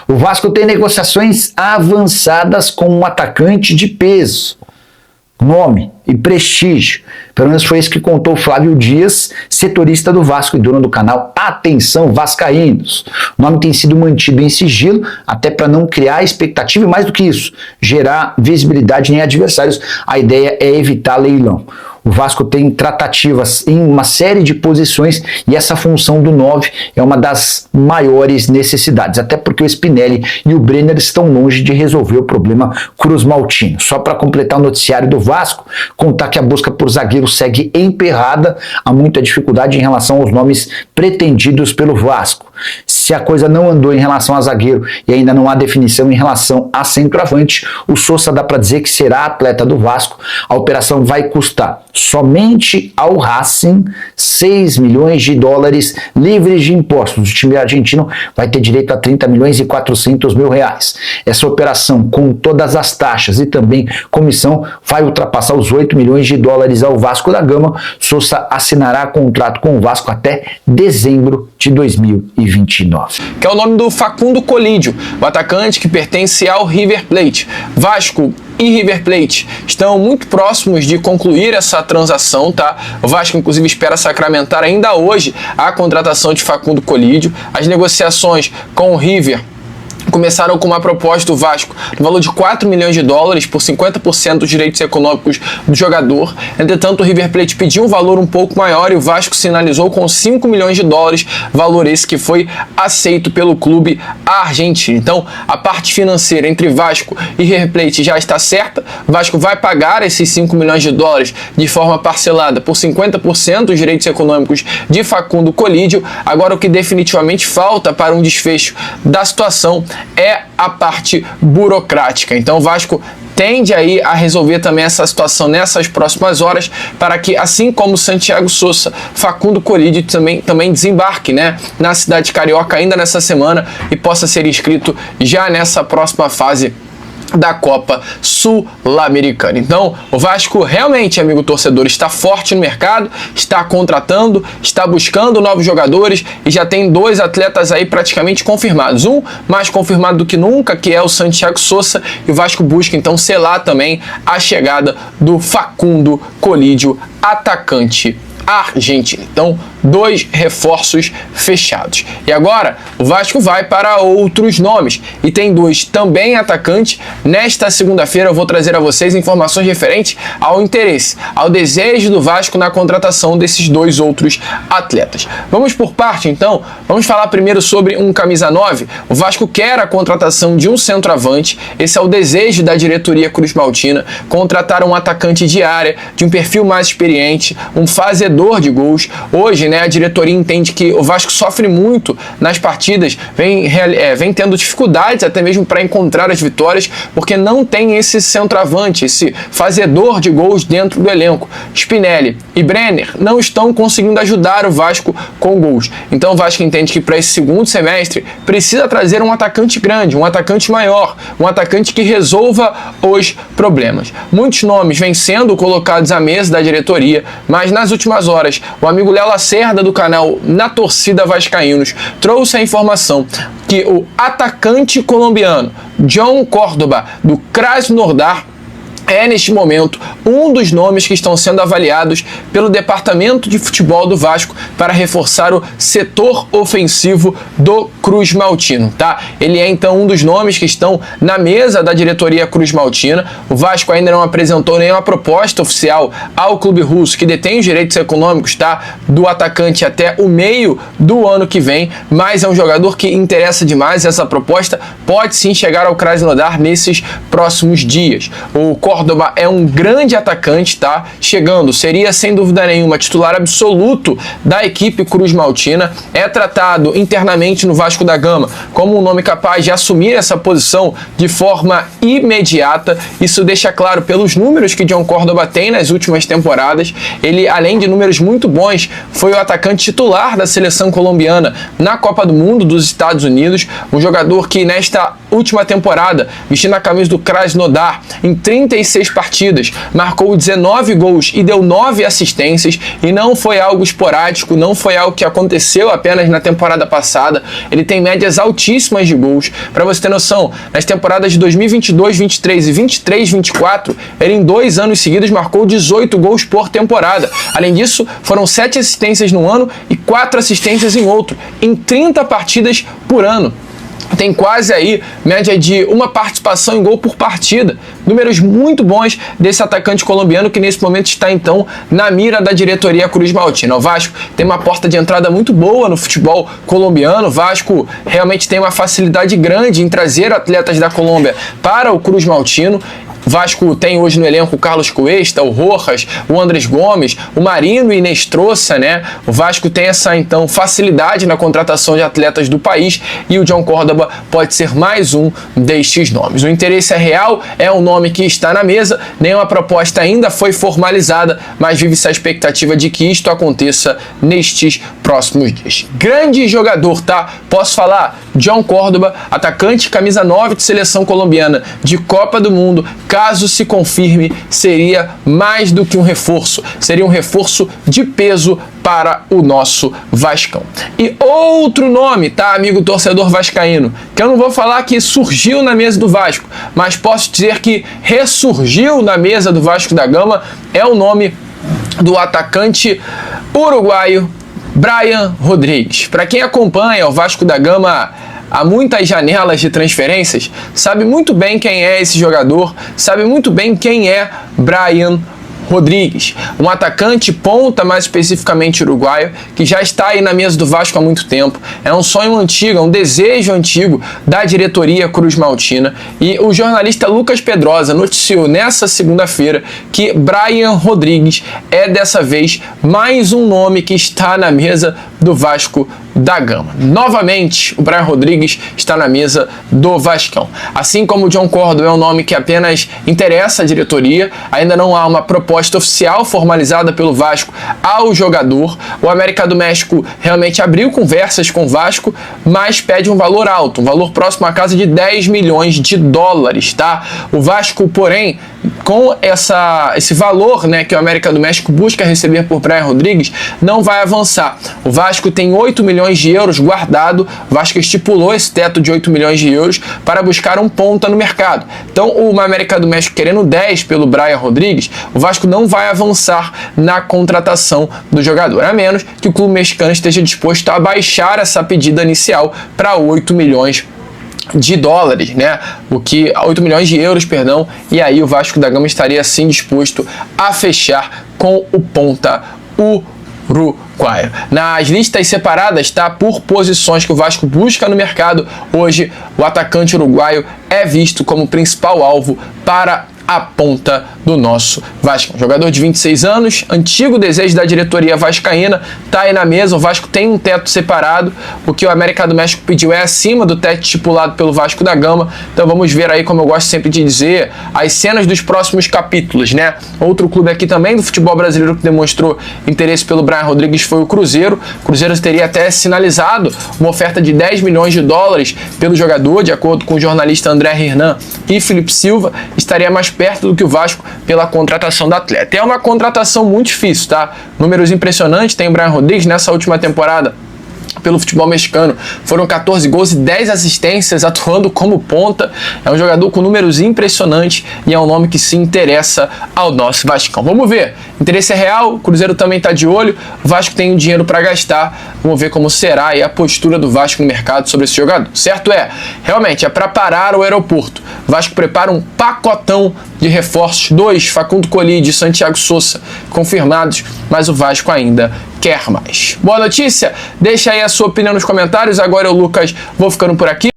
O Vasco tem negociações avançadas com um atacante de peso, nome e prestígio. Pelo menos foi isso que contou Flávio Dias, setorista do Vasco e dono do canal Atenção Vascaínos. O nome tem sido mantido em sigilo, até para não criar expectativa e, mais do que isso, gerar visibilidade em adversários. A ideia é evitar leilão. O Vasco tem tratativas em uma série de posições e essa função do 9 é uma das maiores necessidades, até porque o Spinelli e o Brenner estão longe de resolver o problema cruzmaltino. Só para completar o noticiário do Vasco, contar que a busca por zagueiro segue emperrada, há muita dificuldade em relação aos nomes pretendidos pelo Vasco. Se a coisa não andou em relação a zagueiro e ainda não há definição em relação a centroavante, o Sousa dá para dizer que será atleta do Vasco. A operação vai custar somente ao Racing 6 milhões de dólares livres de impostos. O time argentino vai ter direito a 30 milhões e 400 mil reais. Essa operação, com todas as taxas e também comissão, vai ultrapassar os 8 milhões de dólares ao Vasco da Gama. Sousa assinará contrato com o Vasco até dezembro de 2029. Que é o nome do Facundo Colídio, o atacante que pertence ao River Plate. Vasco e River Plate estão muito próximos de concluir essa transação, tá? O Vasco, inclusive, espera sacramentar ainda hoje a contratação de Facundo Colídio. As negociações com o River começaram com uma proposta do Vasco no valor de 4 milhões de dólares por 50% dos direitos econômicos do jogador. Entretanto, o River Plate pediu um valor um pouco maior e o Vasco sinalizou com 5 milhões de dólares, valor esse que foi aceito pelo clube argentino. Então, a parte financeira entre Vasco e River Plate já está certa. O Vasco vai pagar esses 5 milhões de dólares de forma parcelada por 50% dos direitos econômicos de Facundo Colídio. Agora, o que definitivamente falta para um desfecho da situação é a parte burocrática. Então o Vasco tende aí a resolver também essa situação nessas próximas horas, para que, assim como Santiago Sousa, Facundo Colídio também desembarque, né, na cidade carioca ainda nessa semana e possa ser inscrito já nessa próxima fase da Copa Sul-Americana. Então, o Vasco realmente, amigo torcedor, está forte no mercado, está contratando, está buscando novos jogadores e já tem 2 atletas aí praticamente confirmados. Um mais confirmado do que nunca, que é o Santiago Sousa, e o Vasco busca então selar também a chegada do Facundo Colídio, atacante argentino. Então, 2 reforços fechados. E agora, o Vasco vai para outros nomes. E tem 2 também atacantes. Nesta segunda-feira eu vou trazer a vocês informações referentes ao interesse, ao desejo do Vasco na contratação desses 2 outros atletas. Vamos por parte, então. Vamos falar primeiro sobre um camisa 9. O Vasco quer a contratação de um centroavante. Esse é o desejo da diretoria cruzmaltina. Contratar um atacante de área, de um perfil mais experiente, um fazedor de gols. Hoje, né, a diretoria entende que o Vasco sofre muito nas partidas, vem tendo dificuldades até mesmo para encontrar as vitórias, porque não tem esse centroavante, esse fazedor de gols dentro do elenco. Spinelli e Brenner não estão conseguindo ajudar o Vasco com gols. Então o Vasco entende que para esse segundo semestre precisa trazer um atacante grande, um atacante maior, um atacante que resolva os problemas. Muitos nomes vêm sendo colocados à mesa da diretoria, mas nas últimas horas, o amigo Léo Lacerda do canal Na Torcida Vascaínos trouxe a informação que o atacante colombiano John Córdoba do Krasnodar é, neste momento, um dos nomes que estão sendo avaliados pelo departamento de futebol do Vasco para reforçar o setor ofensivo do cruzmaltino, tá? Ele é, então, um dos nomes que estão na mesa da diretoria cruzmaltina. O Vasco ainda não apresentou nenhuma proposta oficial ao clube russo, que detém os direitos econômicos, tá, do atacante até o meio do ano que vem, mas é um jogador que interessa demais. Essa proposta pode sim chegar ao Krasnodar nesses próximos dias. O Córdoba é um grande atacante, tá? Chegando, seria sem dúvida nenhuma titular absoluto da equipe cruzmaltina. É tratado internamente no Vasco da Gama como um nome capaz de assumir essa posição de forma imediata. Isso deixa claro pelos números que John Córdoba tem nas últimas temporadas. Ele, além de números muito bons, foi o atacante titular da seleção colombiana na Copa do Mundo dos Estados Unidos. Um jogador que nesta última temporada, vestindo a camisa do Krasnodar, em 36 36 partidas, marcou 19 gols e deu 9 assistências, e não foi algo esporádico, não foi algo que aconteceu apenas na temporada passada. Ele tem médias altíssimas de gols. Para você ter noção, nas temporadas de 2022, 23 e 23, 24, ele em 2 anos seguidos marcou 18 gols por temporada. Além disso, foram 7 assistências num ano e 4 assistências em outro, em 30 partidas por ano. Tem quase aí média de uma participação em gol por partida. Números muito bons desse atacante colombiano, que nesse momento está então na mira da diretoria cruzmaltina. O Vasco tem uma porta de entrada muito boa no futebol colombiano. O Vasco realmente tem uma facilidade grande em trazer atletas da Colômbia para o cruzmaltino. O Vasco tem hoje no elenco o Carlos Cuesta, o Rojas, o Andrés Gomes, o Marino e Inestrosa, né? O Vasco tem essa, então, facilidade na contratação de atletas do país, e o John Córdoba pode ser mais um destes nomes. O interesse é real, é um nome que está na mesa, nenhuma proposta ainda foi formalizada, mas vive-se a expectativa de que isto aconteça nestes próximos dias. Grande jogador, tá? Posso falar? John Córdoba, atacante camisa 9 de seleção colombiana de Copa do Mundo. Caso se confirme, seria mais do que um reforço, seria um reforço de peso para o nosso Vascão. E outro nome, tá, amigo torcedor vascaíno, que eu não vou falar que surgiu na mesa do Vasco, mas posso dizer que ressurgiu na mesa do Vasco da Gama, é o nome do atacante uruguaio Brian Rodrigues. Para quem acompanha o Vasco da Gama há muitas janelas de transferências, sabe muito bem quem é esse jogador, sabe muito bem quem é Brian Rodrigues, um atacante ponta, mais especificamente uruguaio, que já está aí na mesa do Vasco há muito tempo. É um sonho antigo, é um desejo antigo da diretoria cruzmaltina, e o jornalista Lucas Pedrosa noticiou nessa segunda-feira que Brian Rodrigues é dessa vez mais um nome que está na mesa do Vasco da Gama. Novamente, o Brian Rodrigues está na mesa do Vascão. Assim como o John Córdoba é um nome que apenas interessa à diretoria, ainda não há uma proposta oficial formalizada pelo Vasco ao jogador. O América do México realmente abriu conversas com o Vasco, mas pede um valor alto, um valor próximo à casa de 10 milhões de dólares, tá? O Vasco, porém, com esse valor, né, que o América do México busca receber por Brian Rodrigues, não vai avançar. O Vasco tem 8 milhões de euros guardado, o Vasco estipulou esse teto de 8 milhões de euros para buscar um ponta no mercado. Então, o América do México querendo 10 pelo Brian Rodrigues, o Vasco não vai avançar na contratação do jogador, a menos que o clube mexicano esteja disposto a baixar essa pedida inicial para 8 milhões de dólares, né? 8 milhões de euros, perdão, e aí o Vasco da Gama estaria sim disposto a fechar com o ponta uruguaio. Nas listas separadas, tá, por posições que o Vasco busca no mercado, hoje o atacante uruguaio é visto como principal alvo para a ponta do nosso Vasco. Jogador de 26 anos, antigo desejo da diretoria vascaína, tá aí na mesa. O Vasco tem um teto separado, o que o América do México pediu é acima do teto estipulado pelo Vasco da Gama. Então vamos ver aí, como eu gosto sempre de dizer, as cenas dos próximos capítulos, né? Outro clube aqui também do futebol brasileiro que demonstrou interesse pelo Brian Rodrigues foi o Cruzeiro. O Cruzeiro teria até sinalizado uma oferta de 10 milhões de dólares pelo jogador, de acordo com o jornalista André Hernan e Felipe Silva, estaria mais perto do que o Vasco pela contratação do atleta. É uma contratação muito difícil, tá? Números impressionantes, tem o Brian Rodrigues nessa última temporada pelo futebol mexicano, foram 14 gols e 10 assistências atuando como ponta. É um jogador com números impressionantes e é um nome que se interessa ao nosso Vascão. Vamos ver, interesse é real, o Cruzeiro também está de olho, o Vasco tem o dinheiro para gastar, vamos ver como será aí a postura do Vasco no mercado sobre esse jogador. Certo realmente é para parar o aeroporto. O Vasco prepara um pacotão de reforços, 2, Facundo Colide e Santiago Sousa confirmados, mas o Vasco ainda quer mais. Boa notícia? Deixa aí a sua opinião nos comentários. Agora eu, Lucas, vou ficando por aqui.